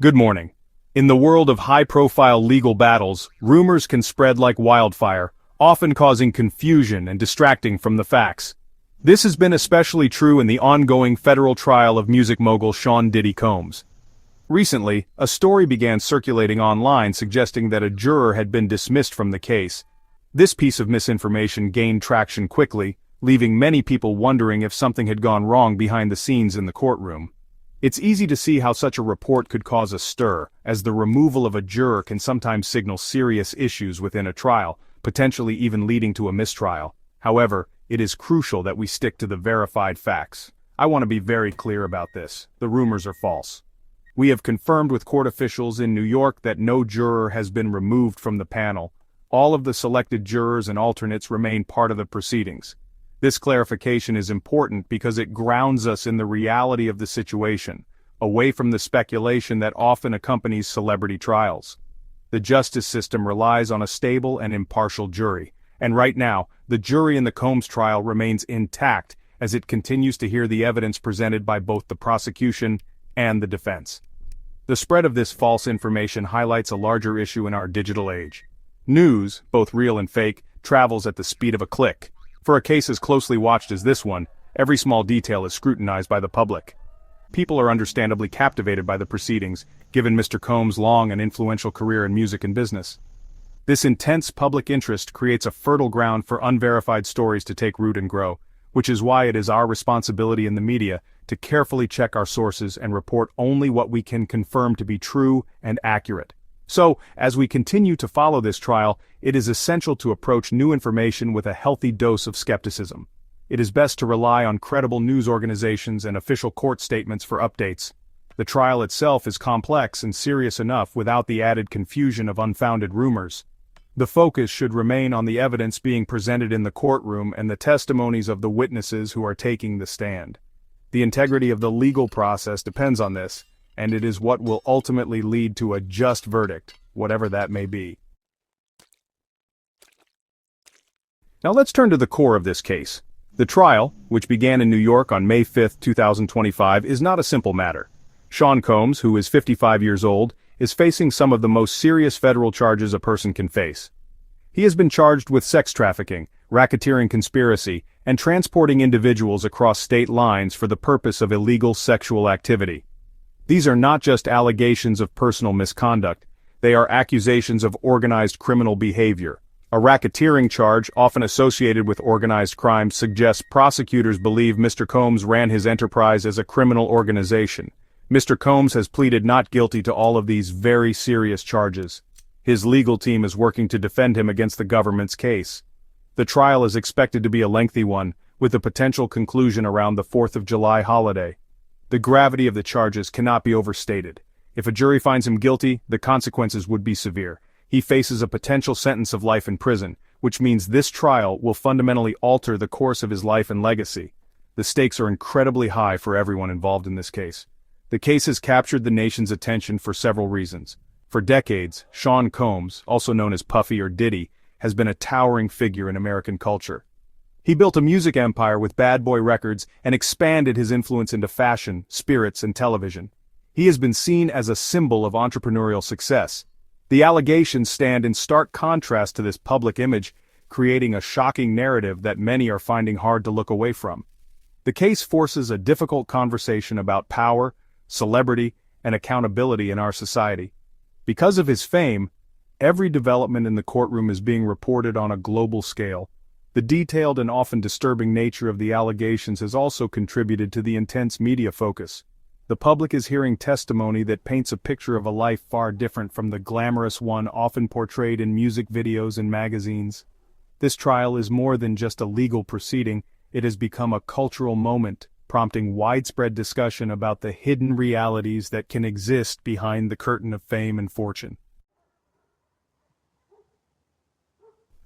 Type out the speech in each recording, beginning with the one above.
Good morning. In the world of high-profile legal battles, rumors can spread like wildfire, often causing confusion and distracting from the facts. This has been especially true in the ongoing federal trial of music mogul Sean "Diddy" Combs. Recently, a story began circulating online suggesting that a juror had been dismissed from the case. This piece of misinformation gained traction quickly, leaving many people wondering if something had gone wrong behind the scenes in the courtroom. It's easy to see how such a report could cause a stir, as the removal of a juror can sometimes signal serious issues within a trial, potentially even leading to a mistrial. However, it is crucial that we stick to the verified facts. I want to be very clear about this. The rumors are false. We have confirmed with court officials in New York that no juror has been removed from the panel. All of the selected jurors and alternates remain part of the proceedings. This clarification is important because it grounds us in the reality of the situation, away from the speculation that often accompanies celebrity trials. The justice system relies on a stable and impartial jury, and right now, the jury in the Combs trial remains intact as it continues to hear the evidence presented by both the prosecution and the defense. The spread of this false information highlights a larger issue in our digital age. News, both real and fake, travels at the speed of a click. For a case as closely watched as this one, every small detail is scrutinized by the public. People are understandably captivated by the proceedings, given Mr. Combs' long and influential career in music and business. This intense public interest creates a fertile ground for unverified stories to take root and grow, which is why it is our responsibility in the media to carefully check our sources and report only what we can confirm to be true and accurate. So, as we continue to follow this trial, it is essential to approach new information with a healthy dose of skepticism. It is best to rely on credible news organizations and official court statements for updates. The trial itself is complex and serious enough without the added confusion of unfounded rumors. The focus should remain on the evidence being presented in the courtroom and the testimonies of the witnesses who are taking the stand. The integrity of the legal process depends on this, and it is what will ultimately lead to a just verdict, whatever that may be. Now let's turn to the core of this case. The trial, which began in New York on May 5, 2025, is not a simple matter. Sean Combs, who is 55 years old, is facing some of the most serious federal charges a person can face. He has been charged with sex trafficking, racketeering conspiracy, and transporting individuals across state lines for the purpose of illegal sexual activity. These are not just allegations of personal misconduct, they are accusations of organized criminal behavior. A racketeering charge, often associated with organized crime, suggests prosecutors believe Mr. Combs ran his enterprise as a criminal organization. Mr. Combs has pleaded not guilty to all of these very serious charges. His legal team is working to defend him against the government's case. The trial is expected to be a lengthy one, with a potential conclusion around the 4th of July holiday. The gravity of the charges cannot be overstated. If a jury finds him guilty, the consequences would be severe. He faces a potential sentence of life in prison, which means this trial will fundamentally alter the course of his life and legacy. The stakes are incredibly high for everyone involved in this case. The case has captured the nation's attention for several reasons. For decades, Sean Combs, also known as Puffy or Diddy, has been a towering figure in American culture. He built a music empire with Bad Boy Records and expanded his influence into fashion, spirits, and television. He has been seen as a symbol of entrepreneurial success. The allegations stand in stark contrast to this public image, creating a shocking narrative that many are finding hard to look away from. The case forces a difficult conversation about power, celebrity, and accountability in our society. Because of his fame, every development in the courtroom is being reported on a global scale. The detailed and often disturbing nature of the allegations has also contributed to the intense media focus. The public is hearing testimony that paints a picture of a life far different from the glamorous one often portrayed in music videos and magazines. This trial is more than just a legal proceeding, it has become a cultural moment, prompting widespread discussion about the hidden realities that can exist behind the curtain of fame and fortune.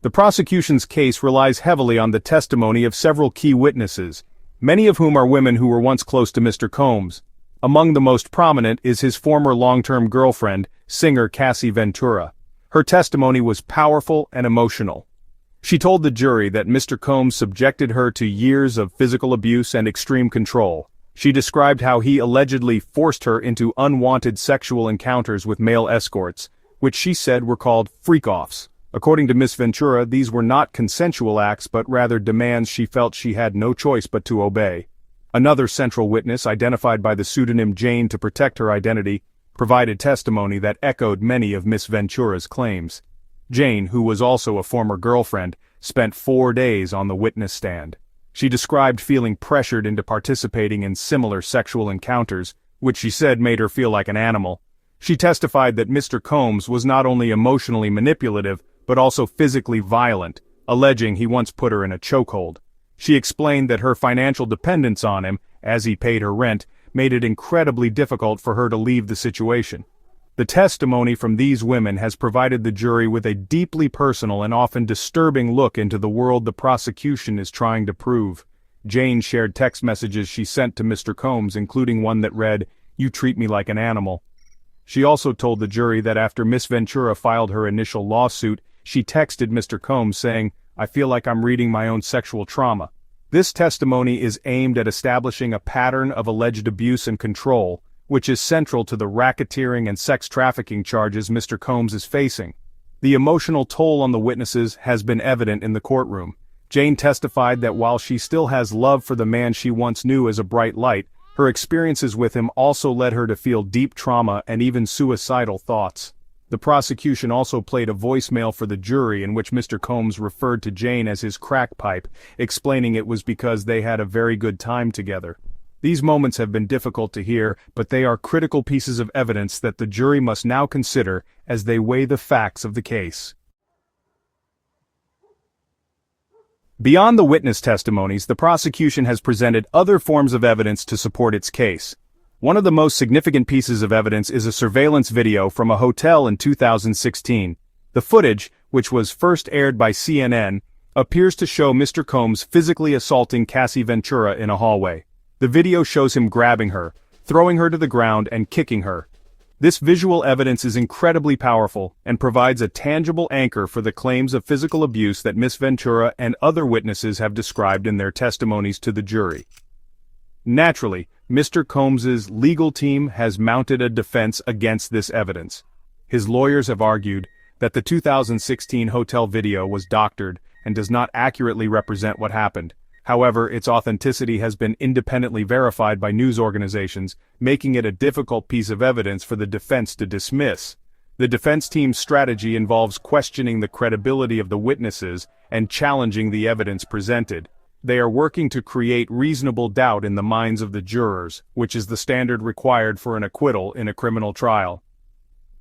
The prosecution's case relies heavily on the testimony of several key witnesses, many of whom are women who were once close to Mr. Combs. Among the most prominent is his former long-term girlfriend, singer Cassie Ventura. Her testimony was powerful and emotional. She told the jury that Mr. Combs subjected her to years of physical abuse and extreme control, She described how he allegedly forced her into unwanted sexual encounters with male escorts, which she said were called freak-offs. According to Miss Ventura, these were not consensual acts but rather demands she felt she had no choice but to obey. Another central witness, identified by the pseudonym Jane to protect her identity, provided testimony that echoed many of Miss Ventura's claims. Jane, who was also a former girlfriend, spent 4 days on the witness stand. She described feeling pressured into participating in similar sexual encounters, which she said made her feel like an animal. She testified that Mr. Combs was not only emotionally manipulative, but also physically violent, alleging he once put her in a chokehold. She explained that her financial dependence on him, as he paid her rent, made it incredibly difficult for her to leave the situation. The testimony from these women has provided the jury with a deeply personal and often disturbing look into the world the prosecution is trying to prove. Jane shared text messages she sent to Mr. Combs, including one that read, "You treat me like an animal." She also told the jury that after Miss Ventura filed her initial lawsuit, she texted Mr. Combs saying, "I feel like I'm reading my own sexual trauma." This testimony is aimed at establishing a pattern of alleged abuse and control, which is central to the racketeering and sex trafficking charges Mr. Combs is facing. The emotional toll on the witnesses has been evident in the courtroom. Jane testified that while she still has love for the man she once knew as a bright light, her experiences with him also led her to feel deep trauma and even suicidal thoughts. The prosecution also played a voicemail for the jury in which Mr. Combs referred to Jane as his crack pipe, explaining it was because they had a very good time together. These moments have been difficult to hear, but they are critical pieces of evidence that the jury must now consider as they weigh the facts of the case. Beyond the witness testimonies, the prosecution has presented other forms of evidence to support its case. One of the most significant pieces of evidence is a surveillance video from a hotel in 2016. The footage, which was first aired by CNN, appears to show Mr. Combs physically assaulting Cassie Ventura in a hallway. The video shows him grabbing her, throwing her to the ground and kicking her. This visual evidence is incredibly powerful and provides a tangible anchor for the claims of physical abuse that Miss Ventura and other witnesses have described in their testimonies to the jury. Naturally, Mr. Combs's legal team has mounted a defense against this evidence. His lawyers have argued that the 2016 hotel video was doctored and does not accurately represent what happened. However, its authenticity has been independently verified by news organizations, making it a difficult piece of evidence for the defense to dismiss. The defense team's strategy involves questioning the credibility of the witnesses and challenging the evidence presented. They are working to create reasonable doubt in the minds of the jurors, which is the standard required for an acquittal in a criminal trial.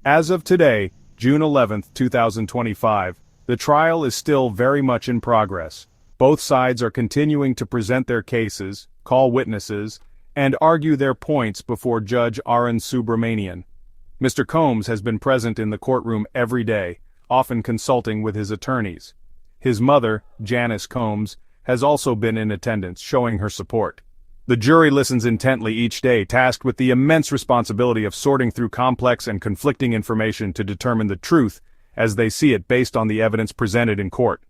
As of today, June 11, 2025, the trial is still very much in progress. Both sides are continuing to present their cases, call witnesses, and argue their points before Judge Arun Subramanian. Mr. Combs has been present in the courtroom every day, often consulting with his attorneys. His mother, Janice Combs, has also been in attendance, showing her support. The jury listens intently each day, tasked with the immense responsibility of sorting through complex and conflicting information to determine the truth as they see it based on the evidence presented in court.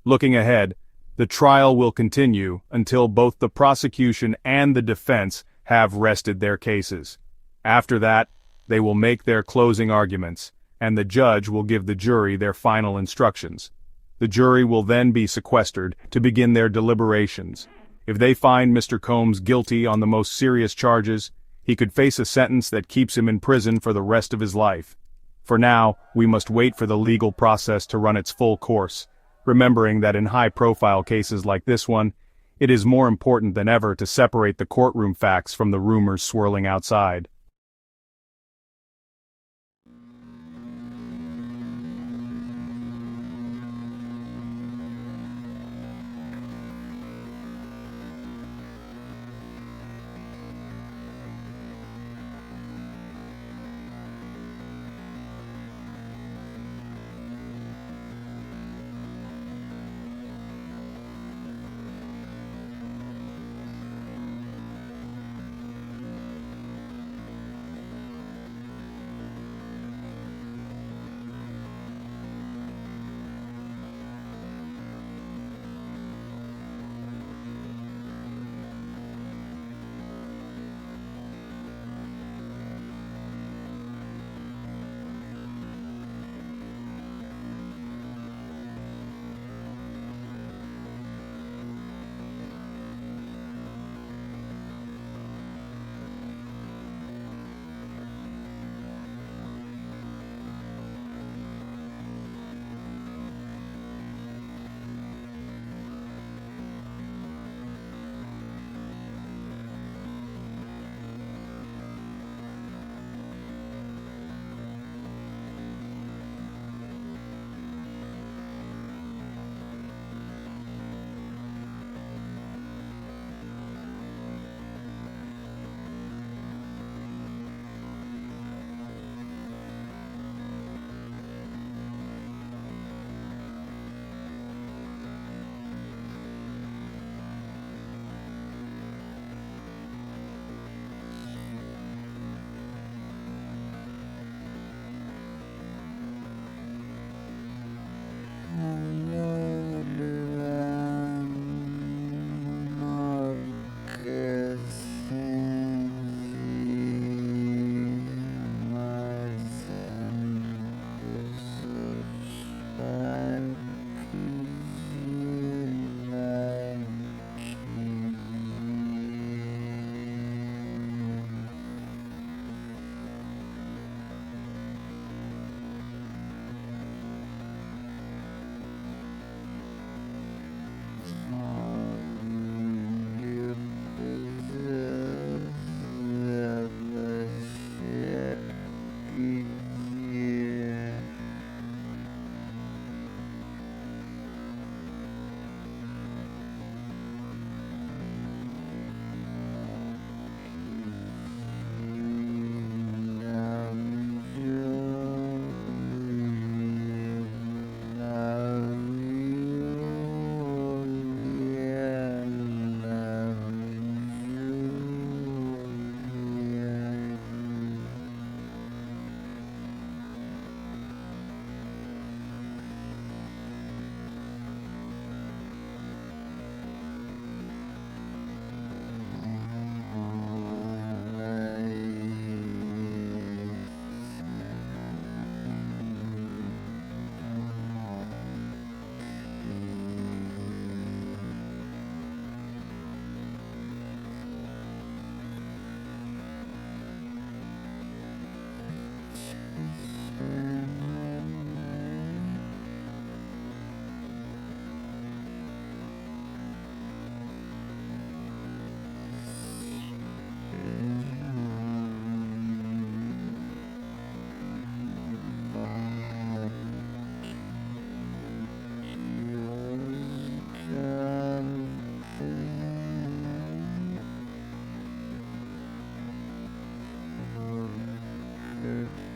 Looking ahead, the trial will continue until both the prosecution and the defense have rested their cases. After that, they will make their closing arguments, and the judge will give the jury their final instructions. The jury will then be sequestered to begin their deliberations. If they find Mr. Combs guilty on the most serious charges, he could face a sentence that keeps him in prison for the rest of his life. For now, we must wait for the legal process to run its full course, remembering that in high-profile cases like this one, it is more important than ever to separate the courtroom facts from the rumors swirling outside. Mm.